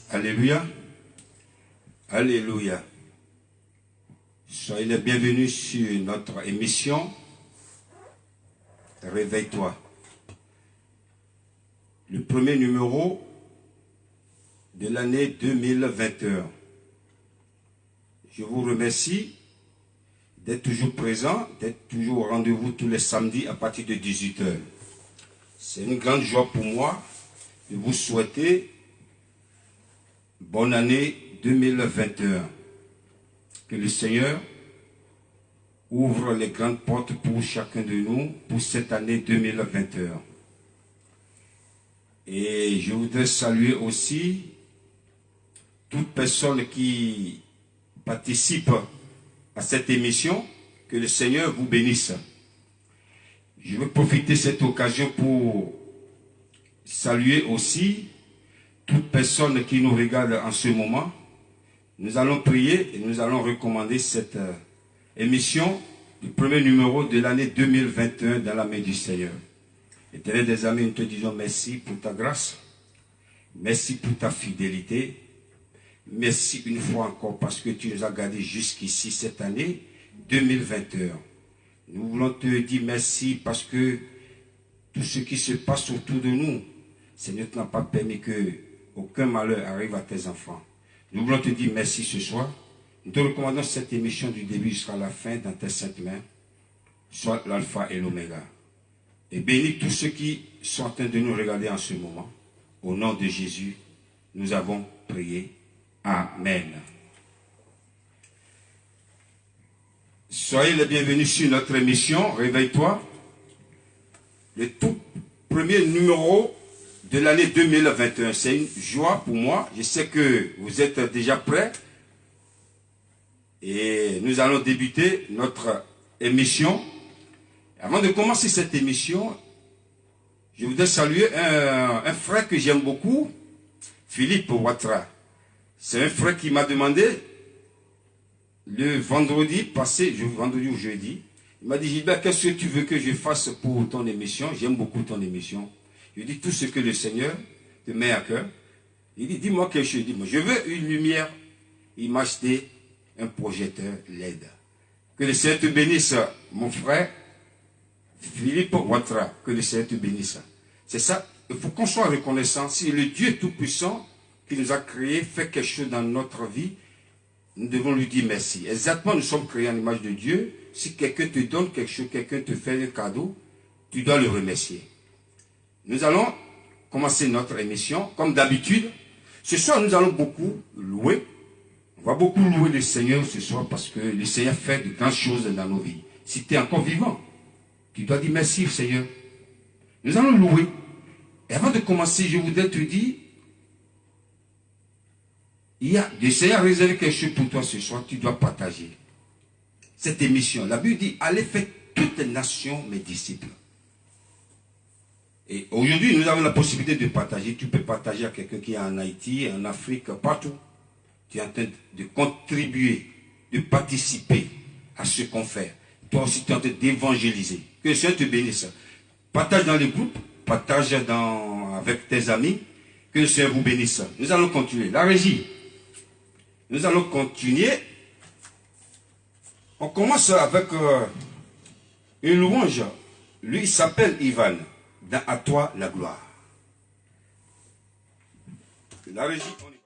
Alléluia. Alléluia. Soyez les bienvenus sur notre émission Réveille-toi. Le premier numéro de l'année 2021. Je vous remercie d'être toujours présent, d'être toujours au rendez-vous tous les samedis à partir de 18 h. C'est une grande joie pour moi de vous souhaiter bonne année 2021. Que le Seigneur ouvre les grandes portes pour chacun de nous pour cette année 2021. Et je voudrais saluer aussi toute personne qui participe à cette émission. Que le Seigneur vous bénisse. Je veux profiter de cette occasion pour saluer aussi toute personne qui nous regarde en ce moment. Nous allons prier et nous allons recommander cette émission, le premier numéro de l'année 2021 dans la main du Seigneur. Éternel des amis, nous te disons merci pour ta grâce, merci pour ta fidélité, merci une fois encore parce que tu nous as gardés jusqu'ici cette année 2021. Nous voulons te dire merci parce que tout ce qui se passe autour de nous, Seigneur, tu n'as pas permis que aucun malheur arrive à tes enfants. Nous voulons te dire merci ce soir. Nous te recommandons cette émission du début jusqu'à la fin dans tes saintes mains. Sois l'alpha et l'oméga. Et bénis tous ceux qui sont en train de nous regarder en ce moment. Au nom de Jésus, nous avons prié. Amen. Soyez les bienvenus sur notre émission Réveille-toi. Le tout premier numéro de l'année 2021. C'est une joie pour moi. Je sais que vous êtes déjà prêts. Et nous allons débuter notre émission. Avant de commencer cette émission, je voudrais saluer un frère que j'aime beaucoup, Philippe Ouattara. C'est un frère qui m'a demandé le vendredi passé, vendredi ou jeudi, il m'a dit, Gilbert, qu'est-ce que tu veux que je fasse pour ton émission? J'aime beaucoup ton émission. Je dis tout ce que le Seigneur te met à cœur. Il dit, dis-moi quelque chose. Dis-moi, je veux une lumière. Il m'a acheté un projecteur LED. Que le Seigneur te bénisse, mon frère Philippe Ouattara. Que le Seigneur te bénisse. C'est ça. Il faut qu'on soit reconnaissant. Si le Dieu Tout-Puissant qui nous a créés fait quelque chose dans notre vie, nous devons lui dire merci. Exactement, nous sommes créés en l'image de Dieu. Si quelqu'un te donne quelque chose, quelqu'un te fait un cadeau, tu dois le remercier. Nous allons commencer notre émission, comme d'habitude. Ce soir, nous allons beaucoup louer. On va beaucoup louer le Seigneur ce soir parce que le Seigneur fait de grandes choses dans nos vies. Si tu es encore vivant, tu dois dire merci Seigneur. Nous allons louer. Et avant de commencer, je voudrais te dire, le Seigneur a réservé quelque chose pour toi ce soir, tu dois partager cette émission. La Bible dit, allez faire toutes les nations mes disciples. Et aujourd'hui, nous avons la possibilité de partager. Tu peux partager à quelqu'un qui est en Haïti, en Afrique, partout. Tu es en train de contribuer, de participer à ce qu'on fait. Toi aussi, tu es en train d'évangéliser. Que le Seigneur te bénisse. Partage dans les groupes, partage avec tes amis. Que le Seigneur vous bénisse. Nous allons continuer. La régie. Nous allons continuer. On commence avec une louange. Lui, il s'appelle Ivan. Dans À toi la gloire. La régie, on y va.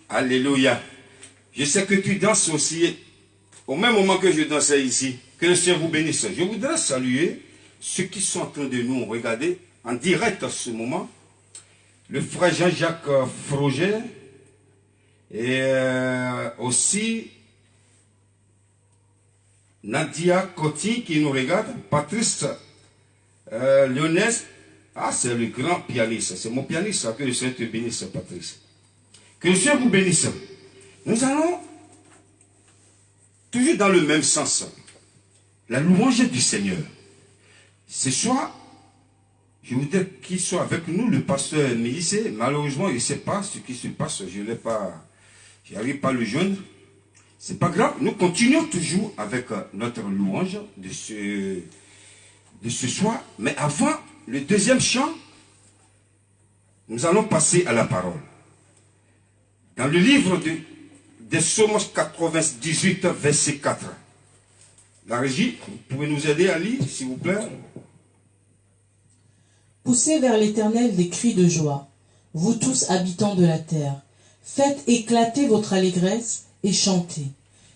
Alléluia. Je sais que tu danses aussi au même moment que je dansais ici. Que le Seigneur vous bénisse. Je voudrais saluer ceux qui sont en train de nous regarder en direct à ce moment. Le frère Jean-Jacques Froger et aussi Nadia Coty qui nous regarde. Patrice Lyonnais. Ah, c'est le grand pianiste. C'est mon pianiste. Que le Seigneur te bénisse, Patrice. Que le Seigneur vous bénisse. Nous allons toujours dans le même sens. La louange du Seigneur. Ce soir, je voudrais qu'il soit avec nous, le pasteur Mélissé. Malheureusement, il ne sait pas ce qui se passe. Je n'arrive pas à le joindre. C'est pas grave. Nous continuons toujours avec notre louange de ce soir. Mais avant le deuxième chant, nous allons passer à la parole. Dans le livre des Psaumes 98, verset 4. La régie, vous pouvez nous aider à lire, s'il vous plaît? Poussez vers l'Éternel des cris de joie, vous tous habitants de la terre. Faites éclater votre allégresse et chantez.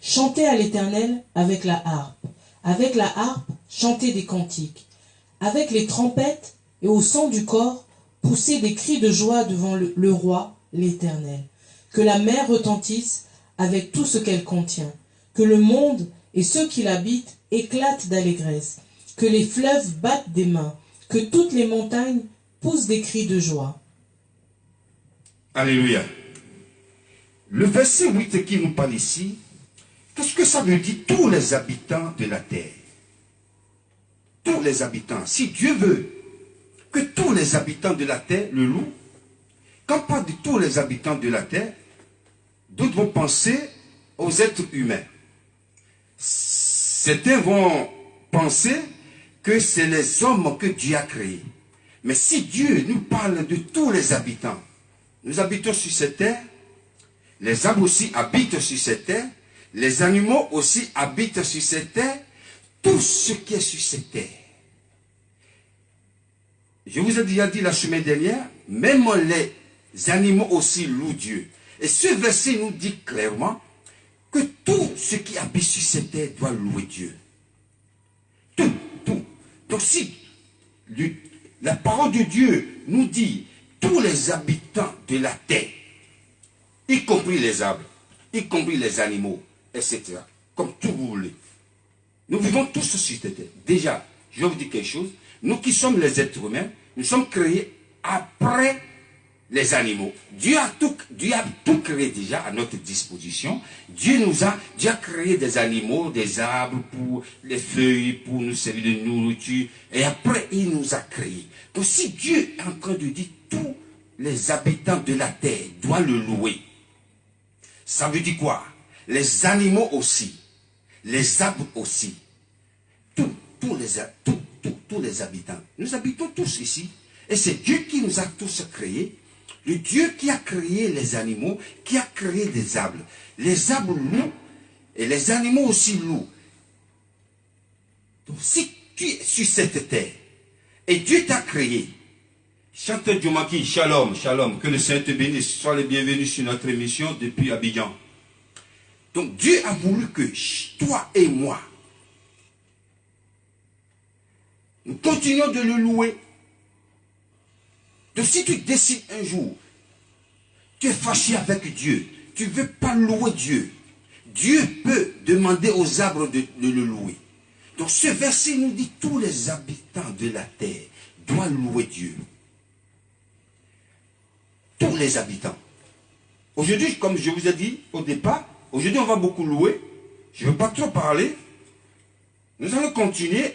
Chantez à l'Éternel avec la harpe. Avec la harpe, chantez des cantiques. Avec les trompettes et au son du corps, poussez des cris de joie devant le roi, l'Éternel. Que la mer retentisse avec tout ce qu'elle contient. Que le monde et ceux qui l'habitent éclatent d'allégresse. Que les fleuves battent des mains. Que toutes les montagnes poussent des cris de joie. Alléluia. Le verset 8 qui nous parle ici, qu'est-ce que ça veut dire? Tous les habitants de la terre. Tous les habitants. Si Dieu veut que tous les habitants de la terre le louent, quand on parle de tous les habitants de la terre, d'autres vont penser aux êtres humains. Certains vont penser que c'est les hommes que Dieu a créés. Mais si Dieu nous parle de tous les habitants, nous habitons sur cette terre, les arbres aussi habitent sur cette terre, les animaux aussi habitent sur cette terre, tout ce qui est sur cette terre. Je vous ai déjà dit la semaine dernière, même les animaux aussi louent Dieu. Et ce verset nous dit clairement que tout ce qui habite sur cette terre doit louer Dieu. Tout, tout. Donc si la parole de Dieu nous dit tous les habitants de la terre, y compris les arbres, y compris les animaux, etc., comme tout vous voulez, nous vivons tous sur cette terre. Déjà, je vais vous dire quelque chose, nous qui sommes les êtres humains, nous sommes créés après les animaux. Dieu a tout créé déjà à notre disposition. Dieu a créé des animaux, des arbres, pour les feuilles, pour nous servir de nourriture. Et après, il nous a créés. Donc si Dieu est en train de dire tous les habitants de la terre doivent le louer, ça veut dire quoi? Les animaux aussi, les arbres aussi, tous les habitants. Nous habitons tous ici. Et c'est Dieu qui nous a tous créés. Le Dieu qui a créé les animaux, qui a créé des arbres. Les arbres louent et les animaux aussi louent. Donc si tu es sur cette terre et Dieu t'a créé, chanteur Djomaki, shalom, shalom, que le Seigneur te bénisse, sois les bienvenus sur notre émission depuis Abidjan. Donc Dieu a voulu que toi et moi, nous continuons de le louer. Donc si tu décides un jour, tu es fâché avec Dieu, tu ne veux pas louer Dieu, Dieu peut demander aux arbres de le louer. Donc ce verset nous dit tous les habitants de la terre doivent louer Dieu. Tous les habitants. Aujourd'hui, comme je vous ai dit au départ, aujourd'hui on va beaucoup louer. Je ne veux pas trop parler. Nous allons continuer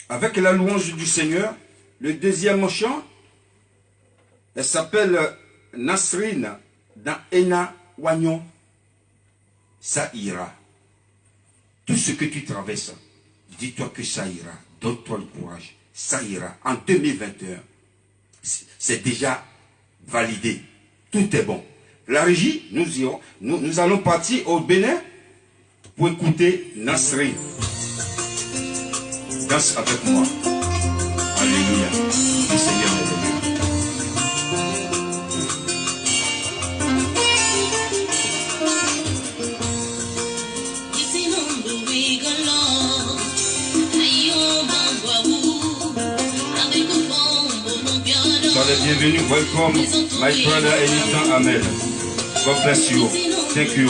avec la louange du Seigneur. Le deuxième chant, elle s'appelle Nasrine dans Ena Wagnon. Ça ira. Tout ce que tu traverses, dis-toi que ça ira. Donne-toi le courage. Ça ira. En 2021, c'est déjà validé. Tout est bon. La régie, nous allons partir au Bénin pour écouter Nasrine. Danse avec moi. Alléluia. Le Seigneur est venu. bienvenue. Welcome, my brother Elitan Ahmed. God bless you. Thank you.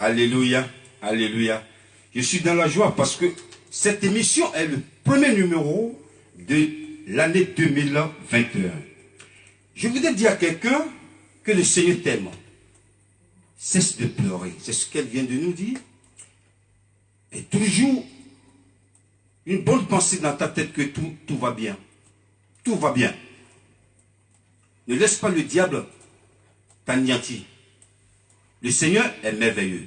Alléluia, alléluia. Je suis dans la joie parce que cette émission est le premier numéro de l'année 2021. Je voudrais dire à quelqu'un que le Seigneur t'aime. Cesse de pleurer. C'est ce qu'elle vient de nous dire. Et toujours une bonne pensée dans ta tête que tout va bien. Tout va bien. Ne laisse pas le diable t'anéantir. Le Seigneur est merveilleux.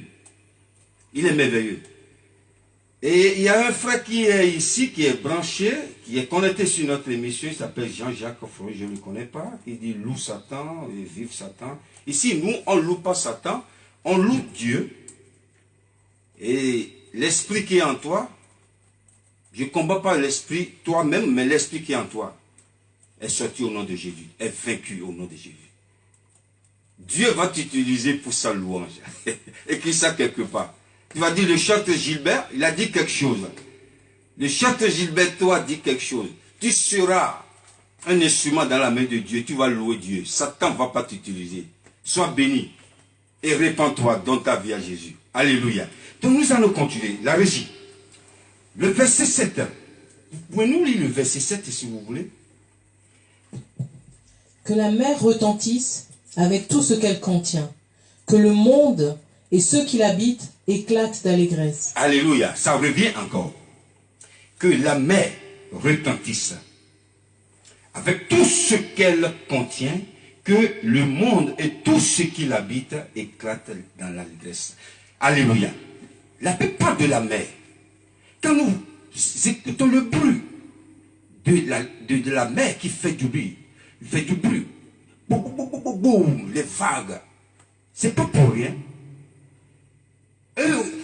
Il est merveilleux. Et il y a un frère qui est ici, qui est branché, qui est connecté sur notre émission. Il s'appelle Jean-Jacques Froy, je ne le connais pas. Il dit loue Satan et vive Satan. Ici, nous, on ne loue pas Satan, on loue Dieu. Et l'esprit qui est en toi, je ne combats pas l'esprit toi-même, mais l'esprit qui est en toi est sorti au nom de Jésus, est vaincu au nom de Jésus. Dieu va t'utiliser pour sa louange. Écris ça quelque part. Tu vas dire, le chanteur Gilbert, il a dit quelque chose. Le chanteur Gilbert, toi, dit quelque chose. Tu seras un instrument dans la main de Dieu. Tu vas louer Dieu. Satan ne va pas t'utiliser. Sois béni. Et répands-toi dans ta vie à Jésus. Alléluia. Donc nous allons continuer. La régie. Le verset 7. Vous pouvez nous lire le verset 7 si vous voulez. Que la mer retentisse avec tout ce qu'elle contient. Que le monde et ceux qui l'habitent éclatent d'allégresse. Alléluia, ça revient encore. Que la mer retentisse avec tout ce qu'elle contient, que le monde et tout ce qui l'habite éclatent dans l'allégresse. Alléluia. La paix parle de la mer. Quand nous écoutons le bruit de la mer qui fait du bruit, boum, boum, boum, boum, boum, les vagues, c'est pas pour rien.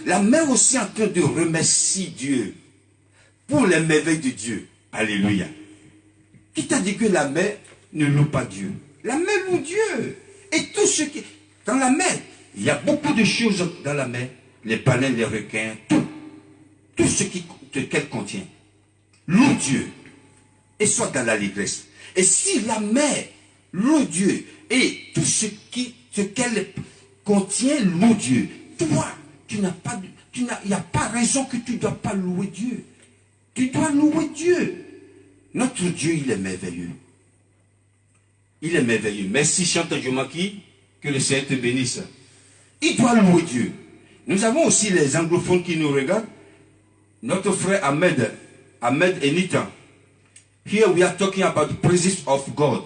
La mer aussi en train de remercier Dieu pour les merveilles de Dieu. Alléluia. Qui t'a dit que la mer ne loue pas Dieu? La mer loue Dieu. Et tout ce qui... Dans la mer, il y a beaucoup de choses dans la mer. Les baleines, les requins, tout. Tout ce qu'elle contient. Loue Dieu. Et soit dans l'allégresse. Et si la mer loue Dieu et tout ce qu'elle contient loue Dieu, toi, il n'y a pas raison que tu ne dois pas louer Dieu. Tu dois louer Dieu. Notre Dieu, il est merveilleux. Il est merveilleux. Merci, Chantal Jomaki, que le Seigneur te bénisse. Il doit louer Dieu. Nous avons aussi les anglophones qui nous regardent. Notre frère Ahmed et Nita. Here we are talking about the praises of God.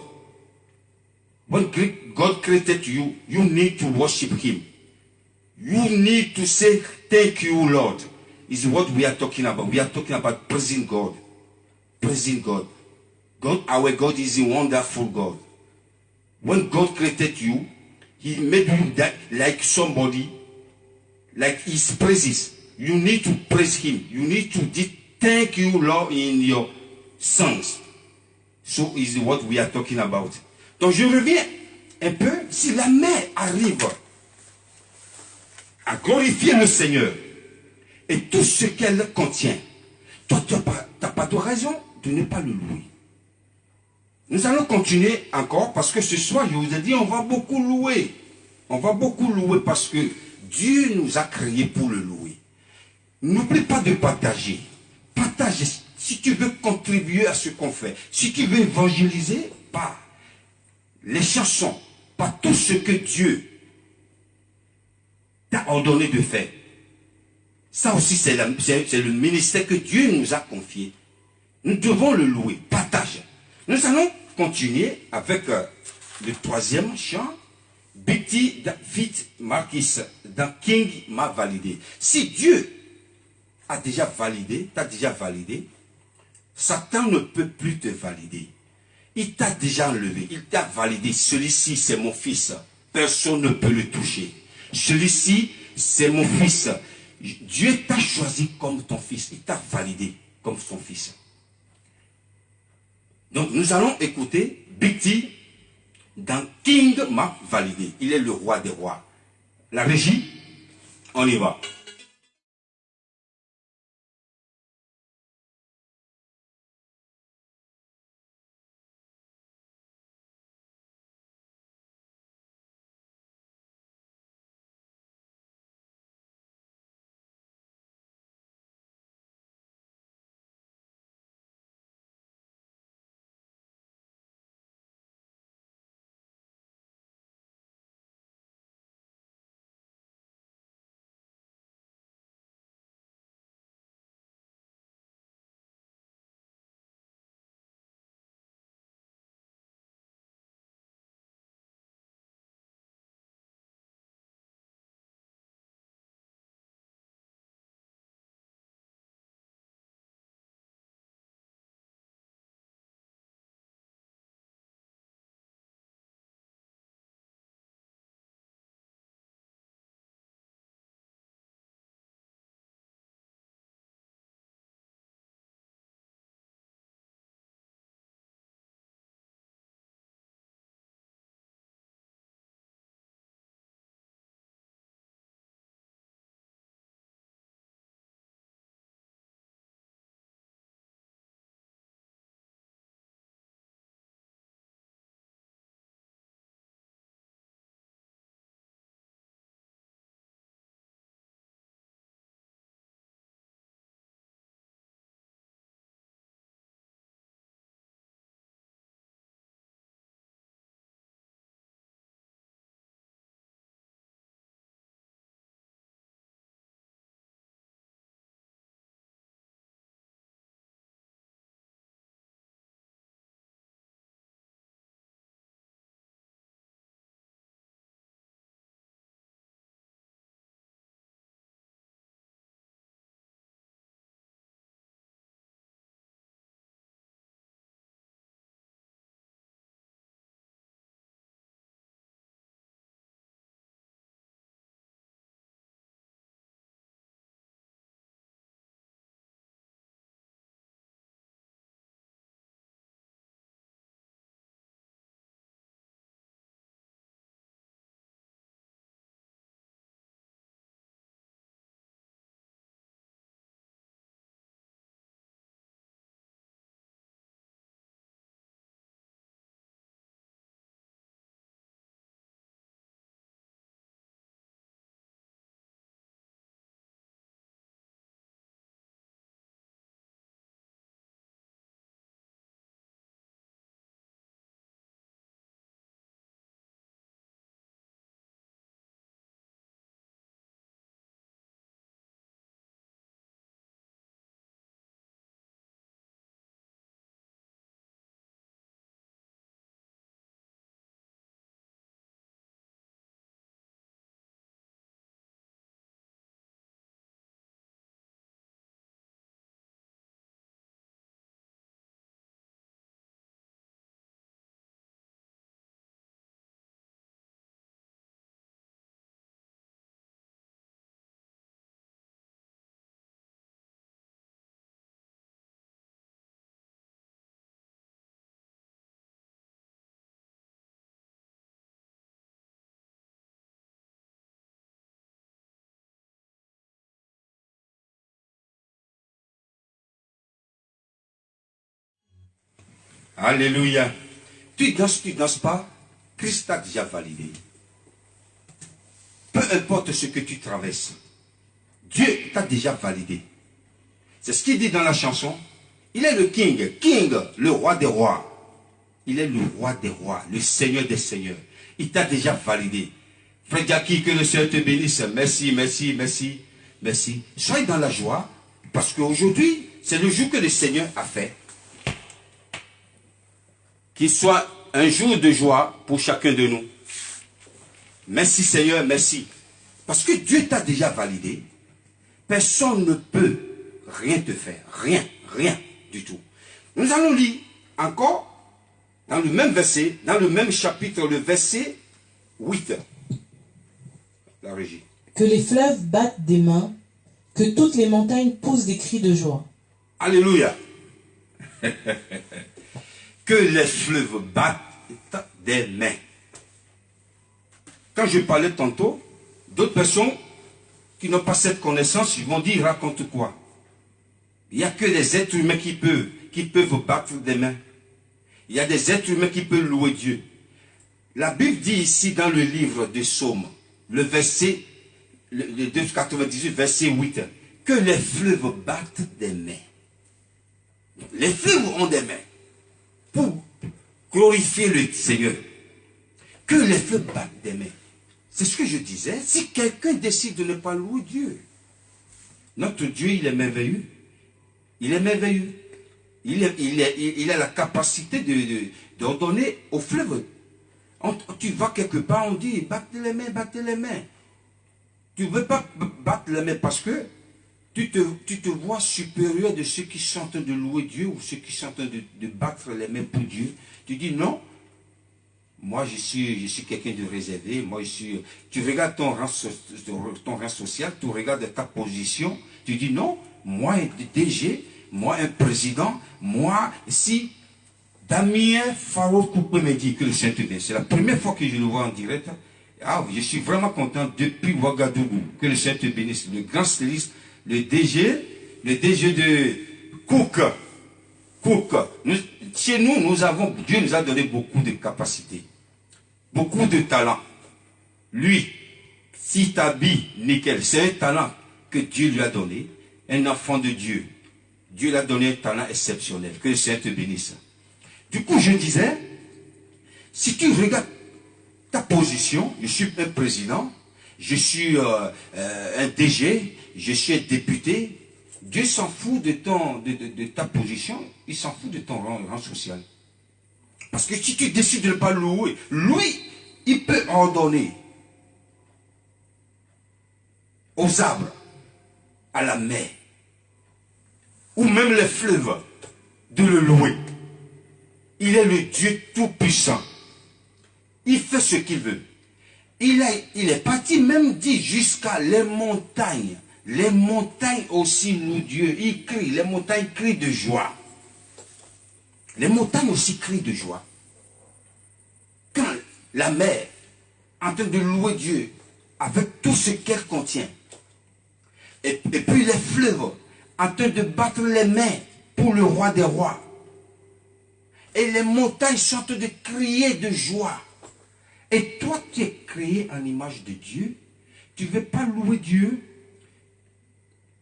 When God created you, you need to worship Him. You need to say, thank you, Lord. Is what we are talking about. We are talking about praising God. Praising God. God, our God is a wonderful God. When God created you, He made you like somebody, like His praises. You need to praise Him. You need to thank you, Lord, in your songs. So is what we are talking about. Donc je reviens un peu. Si la mer arrive à glorifier le Seigneur et tout ce qu'elle contient, toi, tu n'as pas de raison de ne pas le louer. Nous allons continuer encore parce que ce soir, je vous ai dit, on va beaucoup louer. On va beaucoup louer parce que Dieu nous a créés pour le louer. N'oublie pas de partager. Partage si tu veux contribuer à ce qu'on fait. Si tu veux évangéliser, par les chansons, par tout ce que Dieu t'a ordonné de faire. Ça aussi, c'est le ministère que Dieu nous a confié. Nous devons le louer. Partage. Nous allons continuer avec le troisième chant. Betty David Marquis dans King m'a validé. Si Dieu a déjà validé, t'a déjà validé, Satan ne peut plus te valider. Il t'a déjà enlevé, il t'a validé. Celui-ci, c'est mon fils. Personne ne peut le toucher. Celui-ci, c'est mon fils. Dieu t'a choisi comme ton fils. Il t'a validé comme son fils. Donc, nous allons écouter Betty dans King m'a validé. Il est le roi des rois. La régie, on y va. Alléluia. Tu danses pas, Christ t'a déjà validé. Peu importe ce que tu traverses, Dieu t'a déjà validé. C'est ce qu'il dit dans la chanson. Il est le King, le roi des rois. Il est le roi des rois, le Seigneur des seigneurs. Il t'a déjà validé. Frère Jackie, que le Seigneur te bénisse. Merci, merci, merci, merci. Soyez dans la joie, parce qu'aujourd'hui, c'est le jour que le Seigneur a fait. Qu'il soit un jour de joie pour chacun de nous. Merci Seigneur, merci. Parce que Dieu t'a déjà validé. Personne ne peut rien te faire. Rien, rien du tout. Nous allons lire encore dans le même verset, dans le même chapitre, le verset 8. La régie. Que les fleuves battent des mains, que toutes les montagnes poussent des cris de joie. Alléluia. Que les fleuves battent des mains. Quand je parlais tantôt, d'autres personnes qui n'ont pas cette connaissance, ils vont dire, raconte quoi? Il n'y a que des êtres humains qui peuvent battre des mains. Il y a des êtres humains qui peuvent louer Dieu. La Bible dit ici dans le livre des Psaumes, le verset, le 98, verset 8, que les fleuves battent des mains. Les fleuves ont des mains pour glorifier le Seigneur. Que les fleuves battent des mains. C'est ce que je disais. Si quelqu'un décide de ne pas louer Dieu, notre Dieu, il est merveilleux. Il est merveilleux. Il a la capacité d'ordonner au fleuve. Tu vas quelque part, on dit, battez les mains, battez les mains. Tu ne veux pas battre les mains parce que tu te vois supérieur de ceux qui sont en train de louer Dieu ou ceux qui sont en train de battre les mains pour Dieu. Tu dis non. Moi, je suis quelqu'un de réservé. Moi, tu regardes ton rang social, tu regardes ta position. Tu dis non, moi, un DG, moi, un président, moi, si Damien Faro Coupé me dit que le Saint-Esprit, c'est la première fois que je le vois en direct. Ah, je suis vraiment content depuis Ouagadougou. Que le Saint-Esprit bénisse. Le grand styliste, le DG de Cook. Chez nous, Dieu nous a donné beaucoup de capacités, beaucoup de talents. Lui, si t'habilles nickel, c'est un talent que Dieu lui a donné, un enfant de Dieu. Dieu lui a donné un talent exceptionnel. Que le Seigneur te bénisse. Du coup, je disais, si tu regardes ta position, je suis un président, je suis un DG, je suis un député. Dieu s'en fout de ta position, il s'en fout de ton rang social. Parce que si tu décides de ne pas louer, lui, il peut ordonner aux arbres, à la mer, ou même les fleuves, de le louer. Il est le Dieu tout-puissant. Il fait ce qu'il veut. Il est parti même dit jusqu'à les montagnes. Les montagnes aussi louent Dieu. Il crie, les montagnes crient de joie. Les montagnes aussi crient de joie. Quand la mer, en train de louer Dieu, avec tout ce qu'elle contient, et puis les fleuves, en train de battre les mains pour le roi des rois, et les montagnes sont en train de crier de joie. Et toi, tu es créé en image de Dieu. Tu ne veux pas louer Dieu.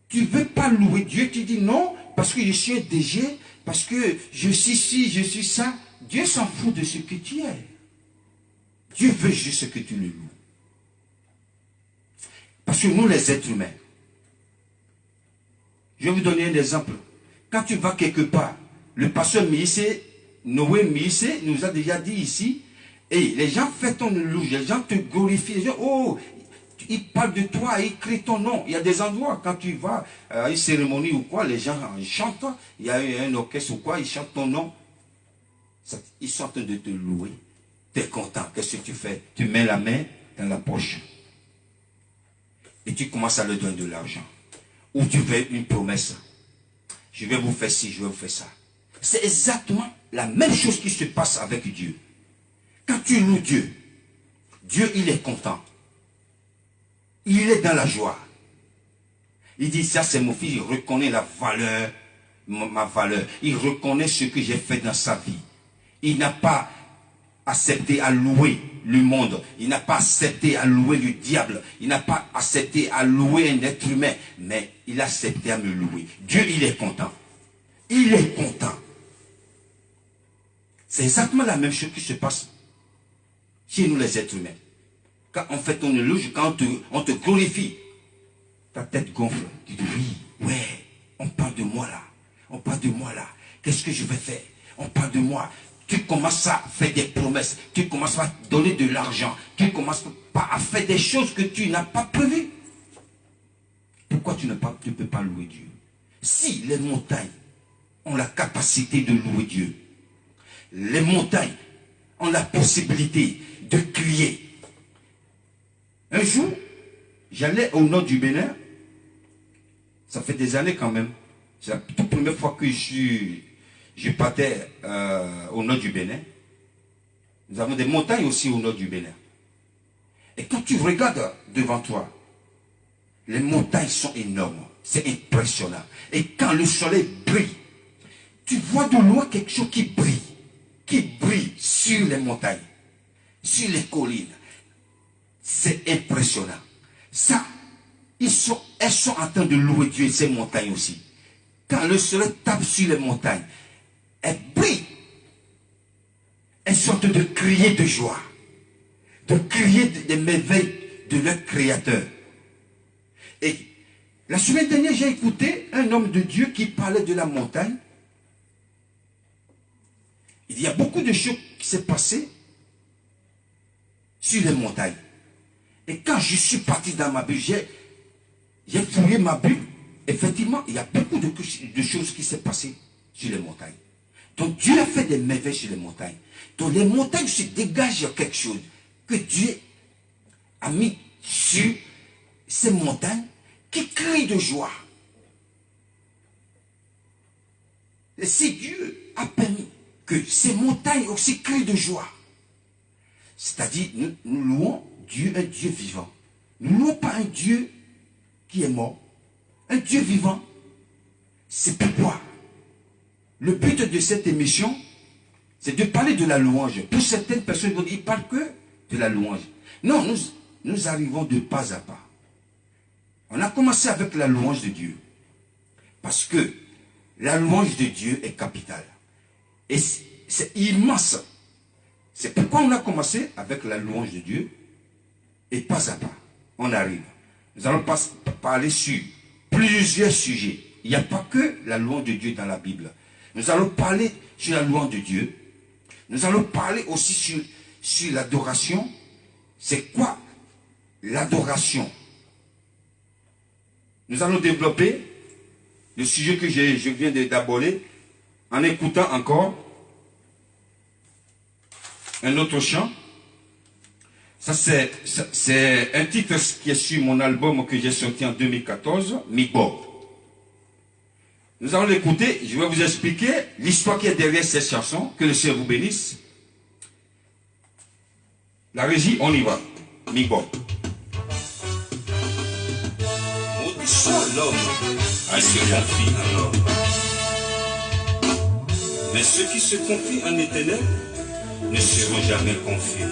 Tu ne veux pas louer Dieu. Tu dis non, parce que je suis un DG, parce que je suis ci, je suis ça. Dieu s'en fout de ce que tu es. Dieu veut juste que tu le loues. Parce que nous, les êtres humains, je vais vous donner un exemple. Quand tu vas quelque part, le pasteur Noé Miissé nous a déjà dit ici, et les gens font ton louange, les gens te glorifient, les gens, oh, ils parlent de toi, ils crient ton nom. Il y a des endroits, quand tu vas à une cérémonie ou quoi, les gens chantent, il y a un orchestre ou quoi, ils chantent ton nom. Ils sont en train de te louer. Tu es content, qu'est-ce que tu fais? Tu mets la main dans la poche. Et tu commences à leur donner de l'argent. Ou tu fais une promesse. Je vais vous faire ci, je vais vous faire ça. C'est exactement la même chose qui se passe avec Dieu. Quand tu loues Dieu, Dieu, il est content. Il est dans la joie. Il dit, ça c'est mon fils, il reconnaît la valeur, ma valeur. Il reconnaît ce que j'ai fait dans sa vie. Il n'a pas accepté à louer le monde. Il n'a pas accepté à louer le diable. Il n'a pas accepté à louer un être humain. Mais il a accepté à me louer. Dieu, il est content. Il est content. C'est exactement la même chose qui se passe chez nous les êtres humains. Quand on fait ton éloge, quand on te glorifie, ta tête gonfle. Tu dis oui, ouais, on parle de moi là. On parle de moi là. Qu'est-ce que je vais faire? On parle de moi. Tu commences à faire des promesses. Tu commences à donner de l'argent. Tu commences à faire des choses que tu n'as pas prévues. Pourquoi tu ne peux pas louer Dieu? Si les montagnes ont la capacité de louer Dieu, les montagnes ont la possibilité de crier. Un jour, j'allais au nord du Bénin. Ça fait des années quand même. C'est la toute première fois que je partais au nord du Bénin. Nous avons des montagnes aussi au nord du Bénin. Et quand tu regardes devant toi, les montagnes sont énormes. C'est impressionnant. Et quand le soleil brille, tu vois de loin quelque chose qui brille sur les montagnes, sur les collines. C'est impressionnant. Ça, elles sont en train de louer Dieu, ces montagnes aussi. Quand le soleil tape sur les montagnes, elles brillent. Elles sont en train de crier de joie, de crier des merveilles de leur Créateur. Et la semaine dernière, j'ai écouté un homme de Dieu qui parlait de la montagne. Il y a beaucoup de choses qui s'est passées sur les montagnes. Et quand je suis parti dans ma Bible, j'ai fouillé ma Bible. Effectivement, il y a beaucoup de choses qui s'est passées sur les montagnes. Donc Dieu a fait des merveilles sur les montagnes. Donc les montagnes se dégagent quelque chose que Dieu a mis sur ces montagnes qui crient de joie. Et si Dieu a permis que ces montagnes aussi crient de joie, c'est-à-dire nous louons Dieu, un Dieu vivant. Nous ne louons pas un Dieu qui est mort. Un Dieu vivant. C'est pourquoi le but de cette émission, c'est de parler de la louange. Pour certaines personnes, ils ne parlent que de la louange. Non, nous arrivons de pas à pas. On a commencé avec la louange de Dieu. Parce que la louange de Dieu est capitale. Et c'est immense. C'est pourquoi on a commencé avec la louange de Dieu. Et pas à pas, on arrive. Nous allons parler sur plusieurs sujets. Il n'y a pas que la louange de Dieu dans la Bible. Nous allons parler sur la louange de Dieu. Nous allons parler aussi sur l'adoration. C'est quoi l'adoration? Nous allons développer le sujet que je viens d'aborder en écoutant encore un autre chant. Ça, c'est un titre qui est sur mon album que j'ai sorti en 2014, Mibo. Nous allons l'écouter. Je vais vous expliquer l'histoire qui est derrière cette chanson. Que le Seigneur vous bénisse. La régie, on y va. Mibo. Maudit soit l'homme qui se confie en l'homme. Mais ceux qui se confient en l'Éternel ne seront jamais confiés.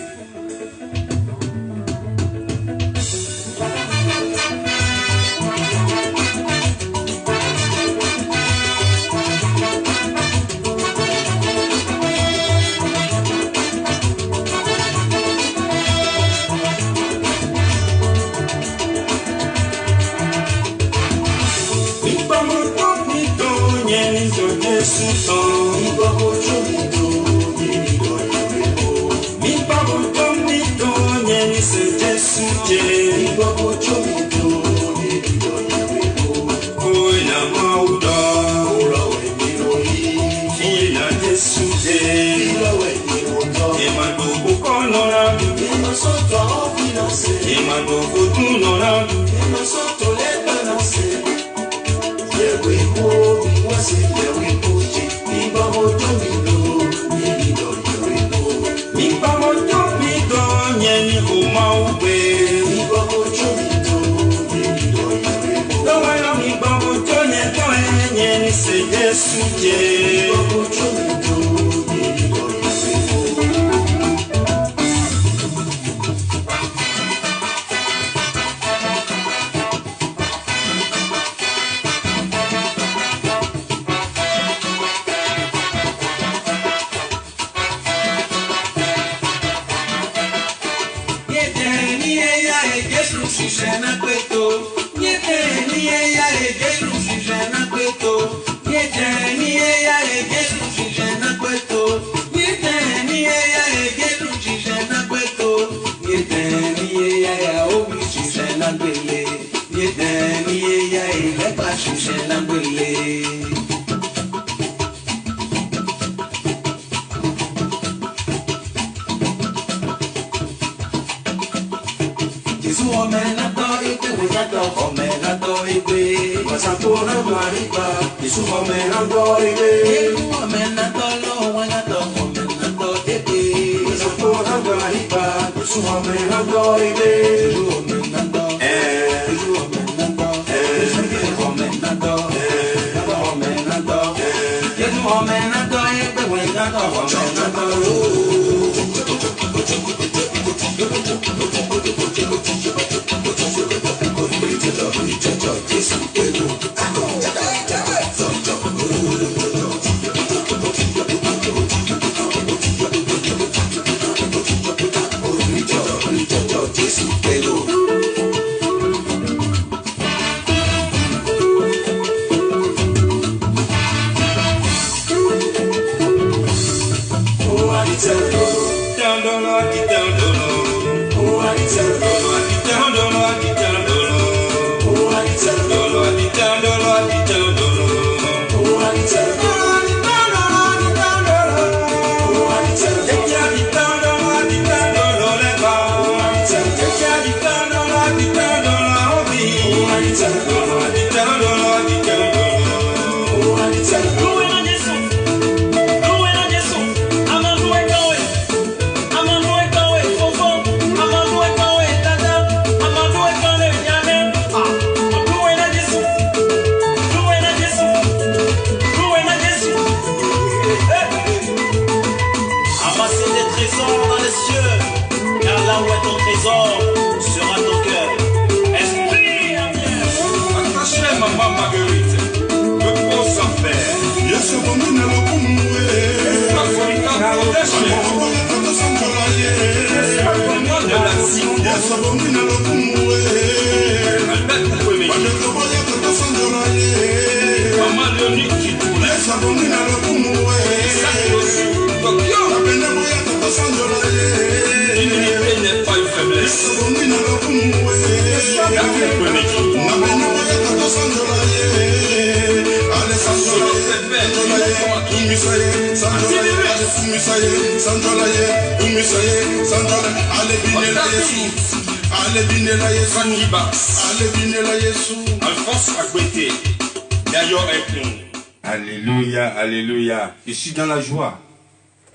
Alléluia, alléluia. Je suis dans la joie.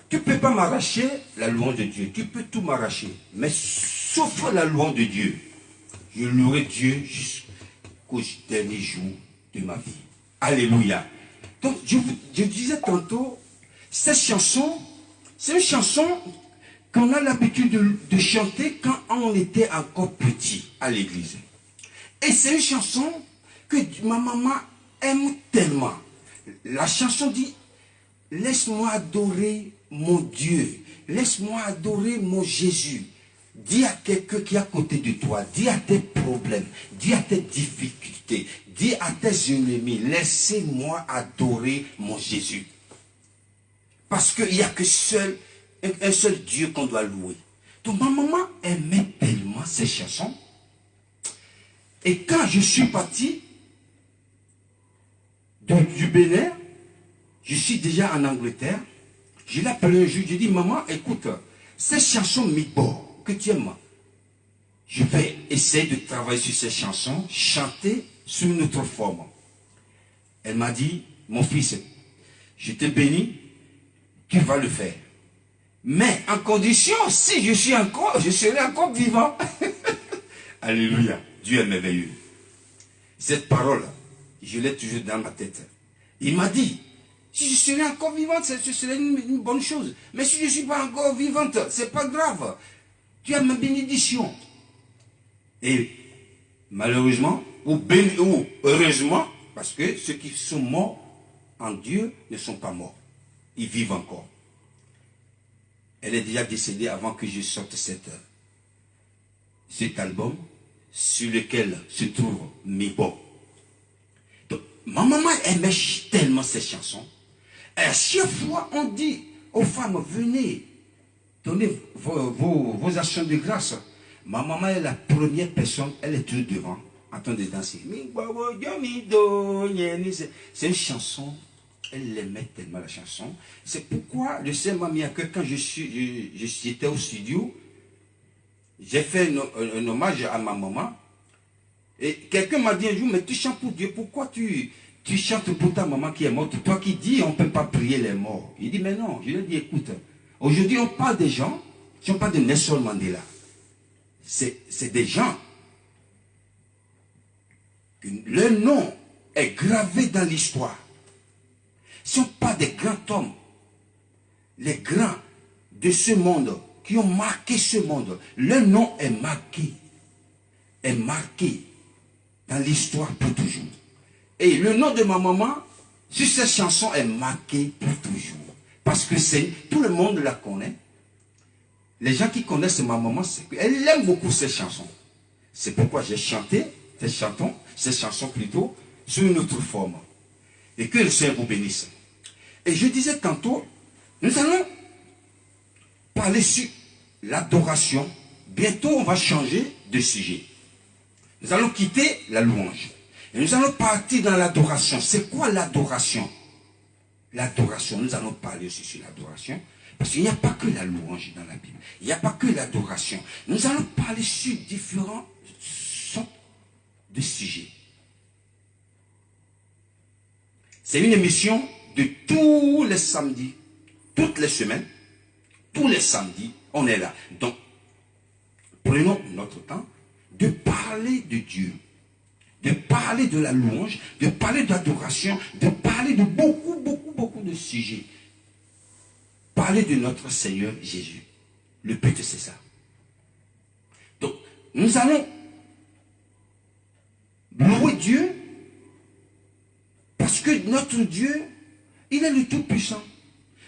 Tu ne peux pas m'arracher la louange de Dieu. Tu peux tout m'arracher. Mais sauf la louange de Dieu. Je louerai Dieu jusqu'au dernier jour de ma vie. Alléluia. Donc, je disais tantôt, cette chanson, c'est une chanson qu'on a l'habitude de chanter quand on était encore petit à l'église. Et c'est une chanson que ma maman aime tellement. La chanson dit, laisse-moi adorer mon Dieu, laisse-moi adorer mon Jésus. Dis à quelqu'un qui est à côté de toi, dis à tes problèmes, dis à tes difficultés, dis à tes ennemis, laissez-moi adorer mon Jésus. Parce qu'il n'y a que un seul Dieu qu'on doit louer. Donc ma maman aimait tellement ces chansons. Et quand je suis parti du Bénin, je suis déjà en Angleterre, je l'appelle un jour, je dis, maman, écoute, ces chansons Midbo que tu aimes, je vais essayer de travailler sur ces chansons, chanter sous une autre forme. Elle m'a dit, mon fils, je te bénis, tu vas le faire. Mais en condition, si je serai encore vivant. Alléluia, Dieu est merveilleux. Cette parole, je l'ai toujours dans ma tête. Il m'a dit, si je serais encore vivante, ce serait une bonne chose. Mais si je ne suis pas encore vivante, ce n'est pas grave. Tu as ma bénédiction. Et malheureusement, ou heureusement, parce que ceux qui sont morts en Dieu ne sont pas morts. Ils vivent encore. Elle est déjà décédée avant que je sorte cet album sur lequel se trouve Midbo. Donc, ma maman aimait tellement ces chansons. Et à chaque fois, on dit aux femmes, venez, donnez vos actions de grâce. Ma maman est la première personne, elle est toujours devant en train de danser. C'est une chanson. Elle aimait tellement la chanson. C'est pourquoi le Seigneur m'a mis à cœur quand j'étais au studio. J'ai fait un hommage à ma maman. Et quelqu'un m'a dit un jour, mais tu chantes pour Dieu. Pourquoi tu chantes pour ta maman qui est morte? Toi qui dis, on ne peut pas prier les morts. Il dit, mais non. Je lui ai dit, écoute, aujourd'hui on parle des gens. Si on parle de Nelson Mandela, c'est des gens que leur nom est gravé dans l'histoire. Si on parle des grands hommes, les grands de ce monde, qui ont marqué ce monde, leur nom est marqué dans l'histoire pour toujours. Et le nom de ma maman, sur cette chanson, est marqué pour toujours. Parce que tout le monde la connaît. Les gens qui connaissent ma maman, elle aime beaucoup ces chansons. C'est pourquoi j'ai chanté ces chansons plutôt, sous une autre forme. Et que le Seigneur vous bénisse. Et je disais tantôt, nous allons parler sur l'adoration. Bientôt, on va changer de sujet. Nous allons quitter la louange. Et nous allons partir dans l'adoration. C'est quoi l'adoration? L'adoration, nous allons parler aussi sur l'adoration. Parce qu'il n'y a pas que la louange dans la Bible. Il n'y a pas que l'adoration. Nous allons parler sur différents sortes de sujets. C'est une émission de tous les samedis, toutes les semaines, tous les samedis, on est là. Donc, prenons notre temps de parler de Dieu, de parler de la louange, de parler d'adoration, de parler de beaucoup de sujets. Parler de notre Seigneur Jésus. Le but, c'est ça. Donc, nous allons louer Dieu parce que notre Dieu, il est le Tout-Puissant.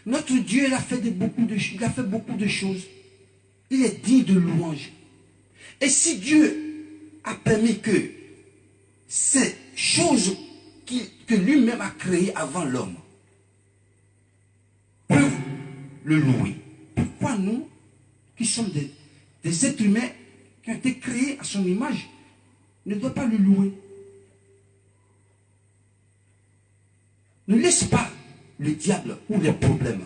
Notre Dieu, il a fait beaucoup de choses. Il est digne de louange. Et si Dieu a permis que ces choses que lui-même a créées avant l'homme peuvent le louer, pourquoi nous, qui sommes des êtres humains qui ont été créés à son image, ne doivent pas le louer? Ne laisse pas le diable ou les problèmes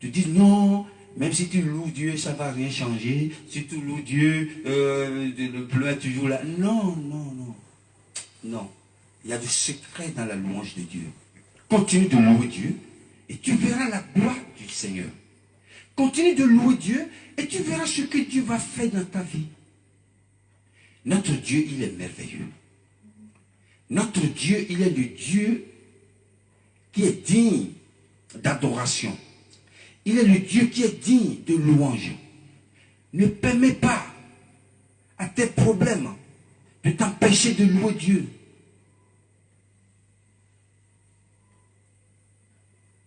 te dire non, même si tu loues Dieu, ça ne va rien changer. Si tu loues Dieu, le problème est toujours là. Non. Non. Il y a du secret dans la louange de Dieu. Continue de louer Dieu et tu verras la gloire du Seigneur. Continue de louer Dieu et tu verras ce que Dieu va faire dans ta vie. Notre Dieu, il est merveilleux. Notre Dieu, il est le Dieu qui est digne d'adoration. Il est le Dieu qui est digne de louange. Ne permets pas à tes problèmes de t'empêcher de louer Dieu.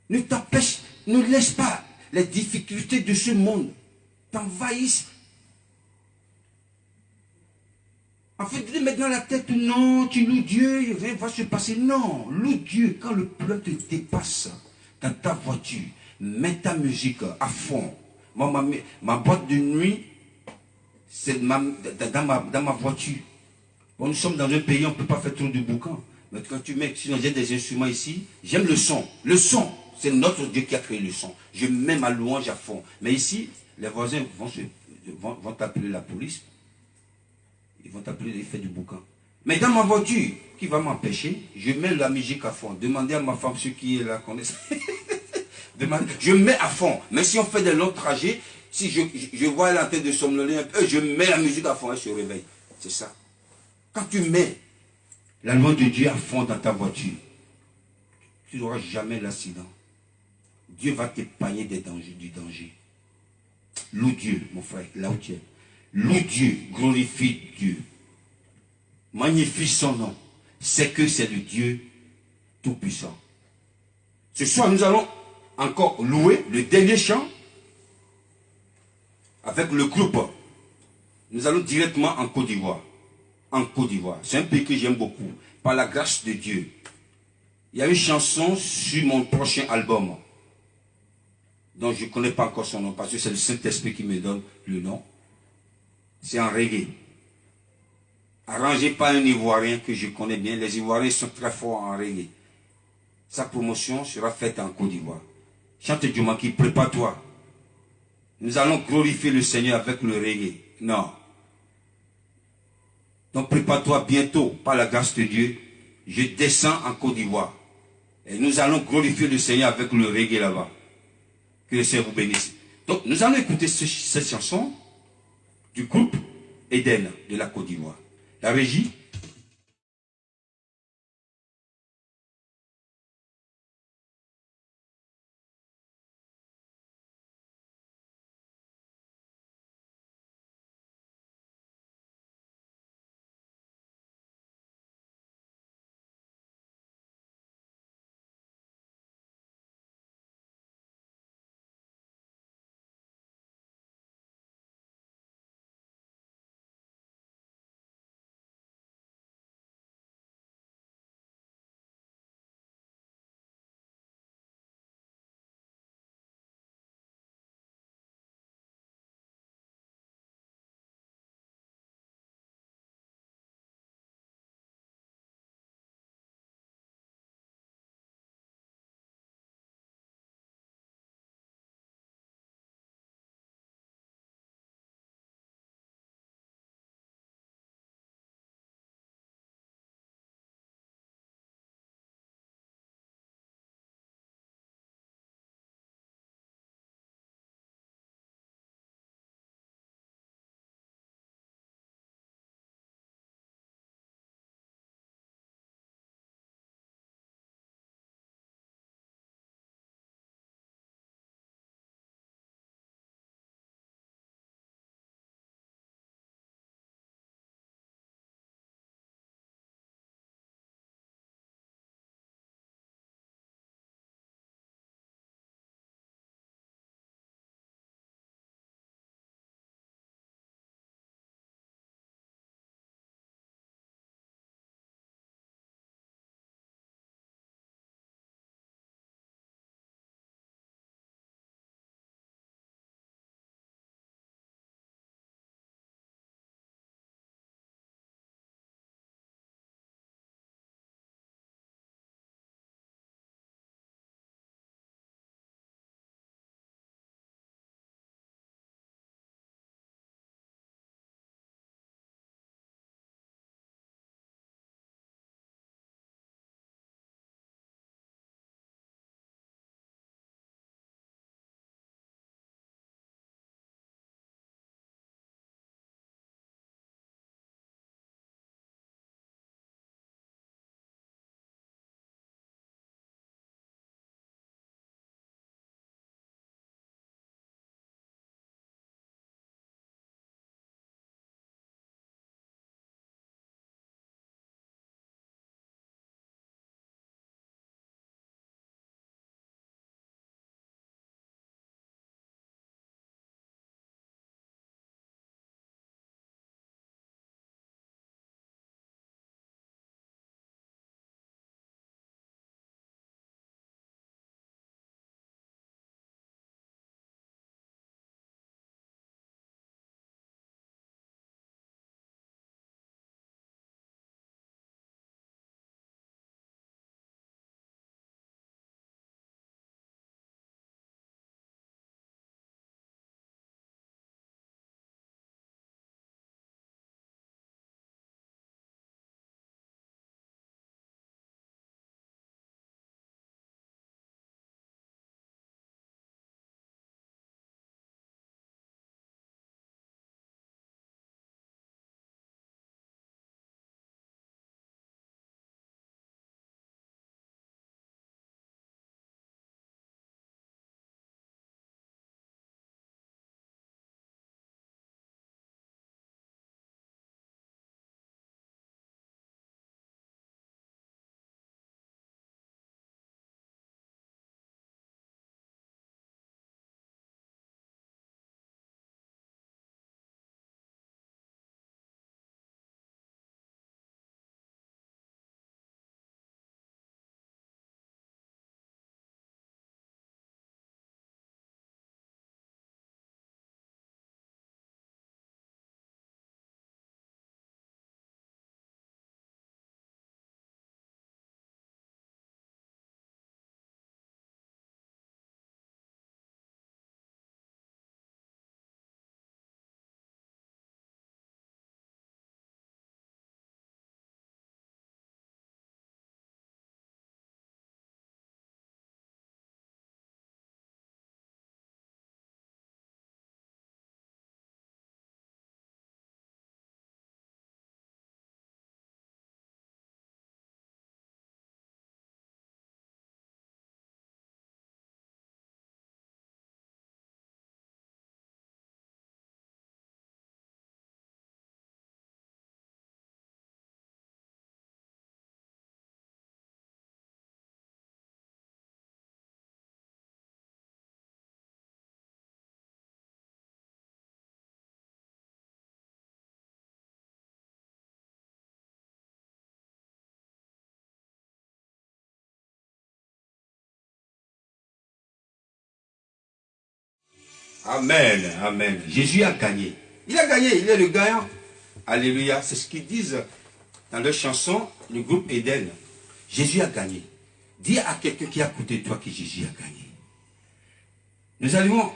Ne laisse pas les difficultés de ce monde t'envahissent. En fait, tu te mets dans la tête, non, tu loues Dieu, rien ne va se passer. Non, loue Dieu quand le pleur te dépasse dans ta voiture. Mets ta musique à fond. Moi, ma boîte de nuit, c'est dans ma voiture. Bon, nous sommes dans un pays, on ne peut pas faire trop de boucan. Mais quand tu mets, sinon j'ai des instruments ici, j'aime le son. Le son, c'est notre Dieu qui a créé le son. Je mets ma louange à fond. Mais ici, les voisins vont t'appeler la police. Ils vont t'appeler les faits du boucan. Mais dans ma voiture, qui va m'empêcher, je mets la musique à fond. Demandez à ma femme ceux qui la connaissent. Je mets à fond. Mais si on fait des longs trajets, si je vois elle en train de somnoler un peu, je mets la musique à fond, elle se réveille. C'est ça. Quand tu mets la loi de Dieu à fond dans ta voiture, tu n'auras jamais l'accident. Dieu va t'épargner du danger. Loue Dieu, mon frère, là où tu es. Loue Dieu, glorifie Dieu. Magnifie son nom. C'est que c'est le Dieu Tout-Puissant. Ce soir, nous allons encore louer le dernier chant avec le groupe. Nous allons directement en Côte d'Ivoire. En Côte d'Ivoire. C'est un pays que j'aime beaucoup. Par la grâce de Dieu. Il y a une chanson sur mon prochain album. Donc je ne connais pas encore son nom parce que c'est le Saint-Esprit qui me donne le nom. C'est en reggae. arrangé par un Ivoirien que je connais bien. Les Ivoiriens sont très forts en reggae. Sa promotion sera faite en Côte d'Ivoire. Chante Djomaki, prépare-toi. Nous allons glorifier le Seigneur avec le reggae. Non. Donc prépare-toi bientôt, par la grâce de Dieu. Je descends en Côte d'Ivoire. Et nous allons glorifier le Seigneur avec le reggae là-bas. Que le Seigneur vous bénisse. Donc nous allons écouter cette chanson du groupe Eden de la Côte d'Ivoire. La régie. Amen, amen. Jésus a gagné. Il a gagné, il est le gagnant. Alléluia. C'est ce qu'ils disent dans leur chanson, le groupe Eden. Jésus a gagné. Dis à quelqu'un qui est à côté de toi que Jésus a gagné. Nous allons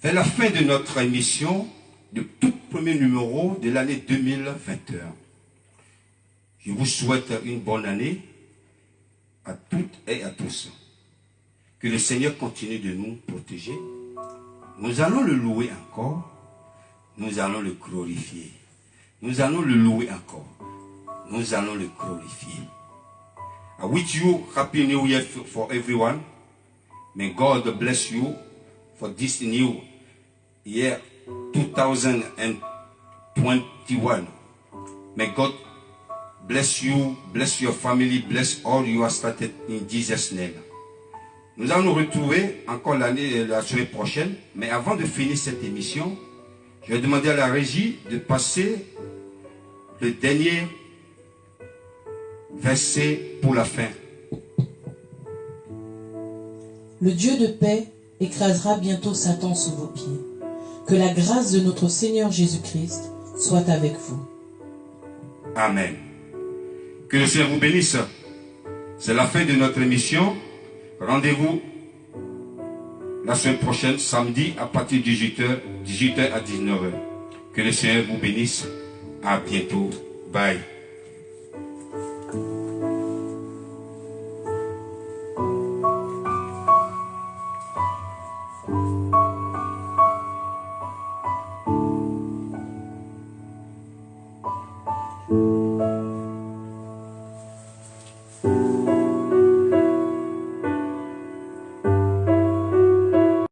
vers la fin de notre émission, le tout premier numéro de l'année 2021. Je vous souhaite une bonne année à toutes et à tous. Que le Seigneur continue de nous protéger. Nous allons le louer encore. Nous allons le glorifier. Nous allons le louer encore. Nous allons le glorifier. I wish you Happy New Year for everyone. May God bless you for this new year 2021. May God bless you, bless your family, bless all you have started in Jesus' name. Nous allons nous retrouver encore la semaine prochaine, mais avant de finir cette émission, je vais demander à la régie de passer le dernier verset pour la fin. Le Dieu de paix écrasera bientôt Satan sous vos pieds. Que la grâce de notre Seigneur Jésus-Christ soit avec vous. Amen. Que le Seigneur vous bénisse. C'est la fin de notre émission. Rendez-vous la semaine prochaine, samedi, à partir de 18h à 19h. Que le Seigneur vous bénisse. À bientôt. Bye.